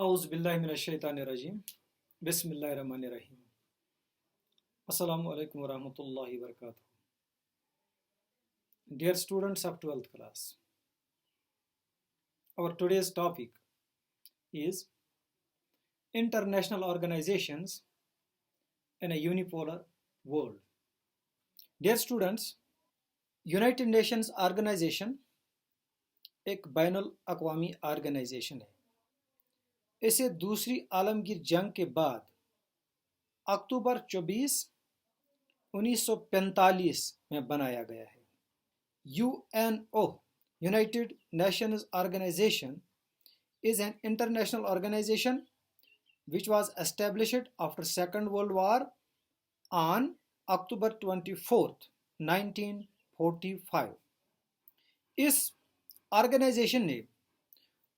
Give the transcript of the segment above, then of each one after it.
A'udhu billahi minash shaitanir rajim. Bismillahir rahmanir rahim. Assalamu alaikum wa rahmatullahi wa barakatuh. Dear students of 12th class, our today's topic is international organizations in a unipolar world. Dear students, United Nations Organization एक बैनुल अक़वामी organisation है। इसे दूसरी आलमगीर जंग के बाद अक्टूबर 24, 1945 में बनाया गया है। UNO, United Nations Organization, is an international organization which was established after Second World War on October 24th, 1945. इस ऑर्गेनाइजेशन ने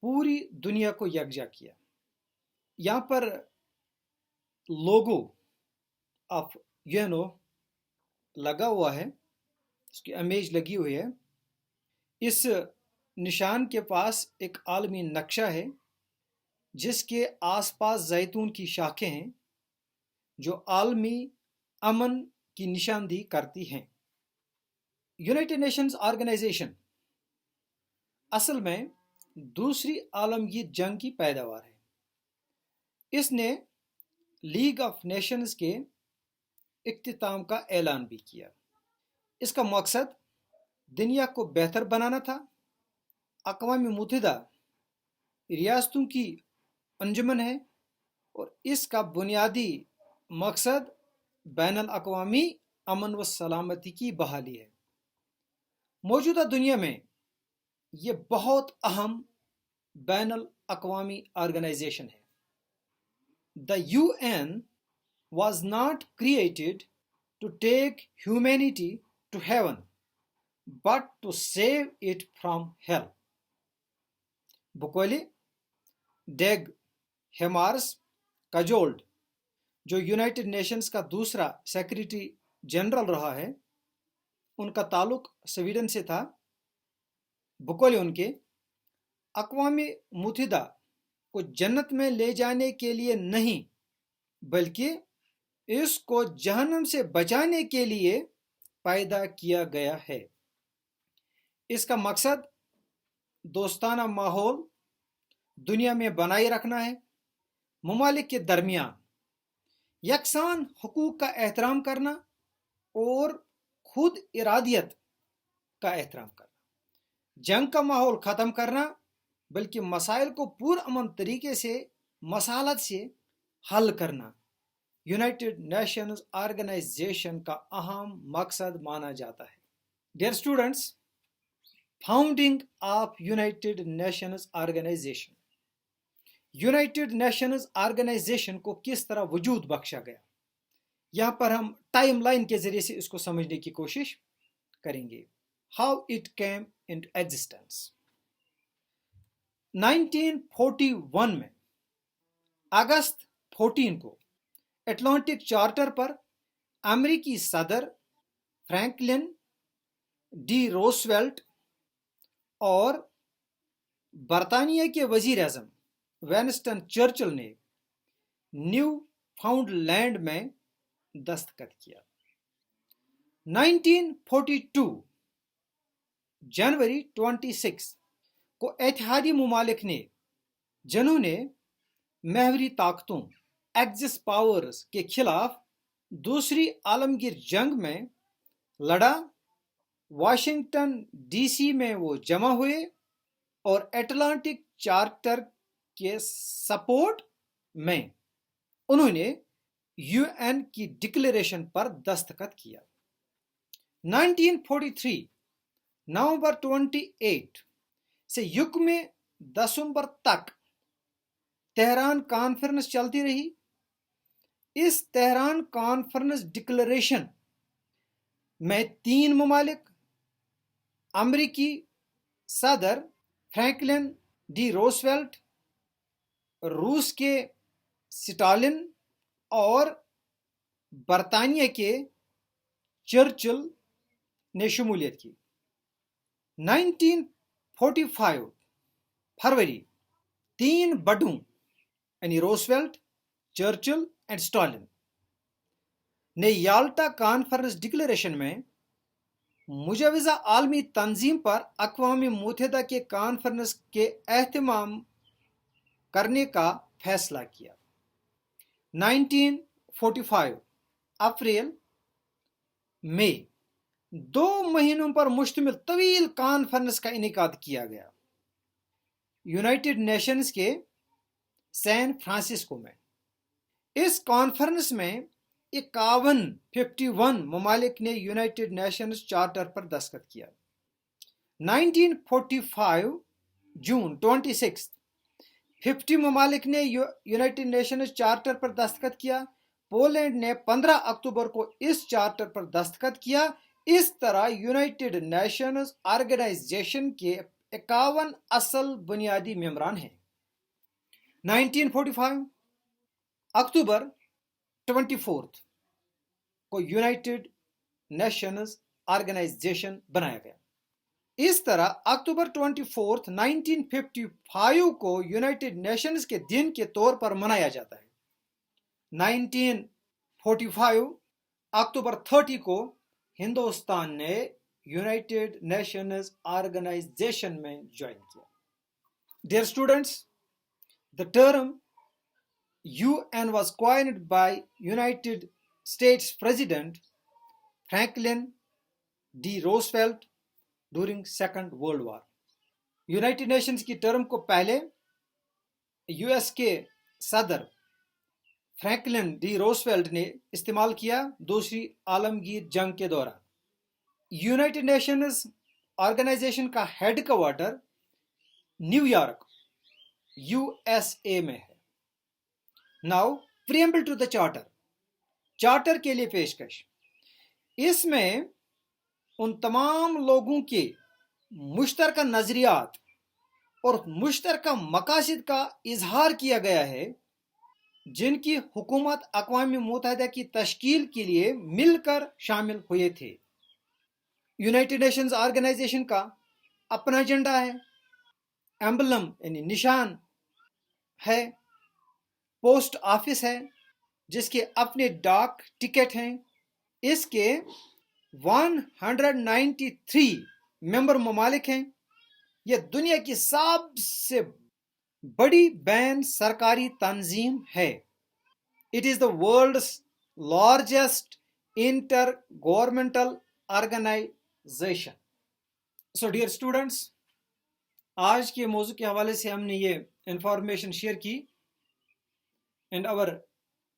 पूरी दुनिया को यकजा किया। यहाँ पर लोगो ऑफ यूएनओ लगा हुआ है, उसकी इमेज लगी हुई है। इस निशान के पास एक आलमी नक्शा है जिसके आसपास जैतून की शाखें हैं जो आलमी अमन की निशानदेही करती हैं। यूनाइटेड नेशंस ऑर्गेनाइजेशन असल में दूसरी आलमगीर जंग की पैदावार है। इसने लीग ऑफ नेशंस के इख्तिताम का ऐलान भी किया। इसका मकसद दुनिया को बेहतर बनाना था। अक़वाम मुत्तहिदा रियासतों की अंजुमन है और इसका बुनियादी मकसद बैनुल अक़वामी अमन व सलामती की बहाली है। मौजूदा दुनिया में ये बहुत अहम बैनुल अक़वामी ऑर्गेनाइजेशन है। The UN was not created to take humanity to heaven, but to save it from hell. बुकोली डेग हेमार्स काजोल्ड, जो यूनाइटेड नेशंस का दूसरा सेक्रेटरी जनरल रहा है, उनका ताल्लुक स्वीडन से था। बुकोली उनके अक़वाम मुत्तहिदा को जन्नत में ले जाने के लिए नहीं बल्कि इसको जहन्नम से बचाने के लिए पैदा किया गया है। इसका मकसद दोस्ताना माहौल दुनिया में बनाए रखना है, ममालिक के दरमियान यकसान हुकूक का एहतराम करना और खुद इरादियत का एहतराम करना, जंग का माहौल ख़त्म करना बल्कि मसाइल को पुरअमन तरीके से मसालत से हल करना यूनाइटेड नेशंस ऑर्गेनाइजेशन का अहम मकसद माना जाता है। Dear students, founding of united nations organisation, united nations organisation को किस तरह वजूद बख्शा गया, यहाँ पर हम टाइम लाइन के ज़रिए से इसको समझने की कोशिश करेंगे। How it came into existence. 1941 में अगस्त 14 को एटलांटिक चार्टर पर अमेरिकी सदर फ्रैंकलिन डी रोosevelt और बरतानिया के वजीर आज़म विंस्टन चर्चिल ने न्यू फाउंडलैंड में दस्तखत किया। 1942 जनवरी 26 को इत्तेहादी मुमालिक ने, जिन्होंने महवरी ताकतों एक्सिस पावर्स के खिलाफ दूसरी आलमगीर जंग में लड़ा, वाशिंगटन डीसी में वो जमा हुए और एटलांटिक चार्टर के सपोर्ट में उन्होंने यूएन की डिक्लेरेशन पर दस्तखत किया। 1943 नवंबर 28 से युग्म दिसंबर तक तेहरान कॉन्फ्रेंस चलती रही। इस तेहरान कॉन्फ्रेंस डिक्लेरेशन में 3 ममालिक, अमेरिकी सदर फ्रैंकलिन डी रोosevelt, रूस के स्टालिन और बरतानिया के चर्चिल ने शमूलियत की। 1945 फरवरी 3 बड़ों यानी रोosevelt, चर्चिल एंड स्टालिन ने याल्टा कॉन्फ्रेंस डिक्लेरेशन में मुजवजा आलमी तंजीम पर अक़वाम मुत्तहिदा के कॉन्फ्रेंस के एहतमाम करने का फैसला किया। 1945 अप्रैल में 2 महीनों पर मुश्तमिल तवील कॉन्फ्रेंस का इनेकाद किया गया यूनाइटेड नेशंस के सैन फ्रांसिस्को में। इस कॉन्फ्रेंस में 51 ममालिक ने यूनाइटेड नेशंस चार्टर पर दस्तखत किया। 1945 जून 26 50 ममालिक ने यूनाइटेड नेशंस चार्टर पर दस्तखत किया। पोलैंड ने 15 अक्टूबर को इस चार्टर पर दस्तखत किया। इस तरह यूनाइटेड नेशंस ऑर्गेनाइजेशन के 51 असल बुनियादी मेंबरान हैं। 1945 अक्टूबर 24 को यूनाइटेड नेशंस ऑर्गेनाइजेशन बनाया गया। इस तरह अक्टूबर 24 1955 को यूनाइटेड नेशंस के दिन के तौर पर मनाया जाता है। 1945 अक्टूबर 30 को हिंदुस्तान ने यूनाइटेड नेशंस ऑर्गेनाइजेशन में ज्वाइन किया। Dear students, the term UN was coined by United States President Franklin D. Roosevelt during Second World War. United Nations की टर्म को पहले यूएस के सदर फ्रैंकलिन डी रोosevelt ने इस्तेमाल किया दूसरी आलमगीर जंग के दौरान। यूनाइटेड नेशंस ऑर्गेनाइजेशन का हेडक्वार्टर न्यूयॉर्क यूएसए में है। Now preamble to the charter. Charter के लिए पेशकश। इसमें उन तमाम लोगों के मुश्तरका नजरियात और मुश्तरका मकासद का इजहार किया गया है जिनकी हुकूमत अक़वाम मुत्तहिदा की तश्कील के लिए मिलकर शामिल हुए थे। यूनाइटेड नेशंस ऑर्गेनाइजेशन का अपना एजेंडा है, एम्बलम यानी निशान है, पोस्ट ऑफिस है जिसके अपने डाक टिकट हैं। इसके 193 मेंबर ममालिक हैं। यह दुनिया की सबसे बड़ी बैन सरकारी तंजीम है। It is the world's largest intergovernmental organisation. So dear students, आज के मौजू के हवाले से हमने ये इंफॉर्मेशन शेयर की and our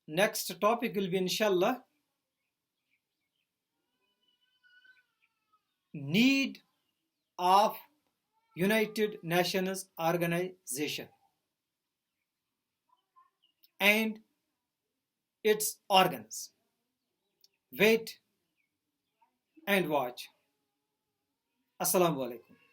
next topic will be इंशाल्लाह need of United Nations Organization and its organs. Wait and watch. Assalamu alaikum.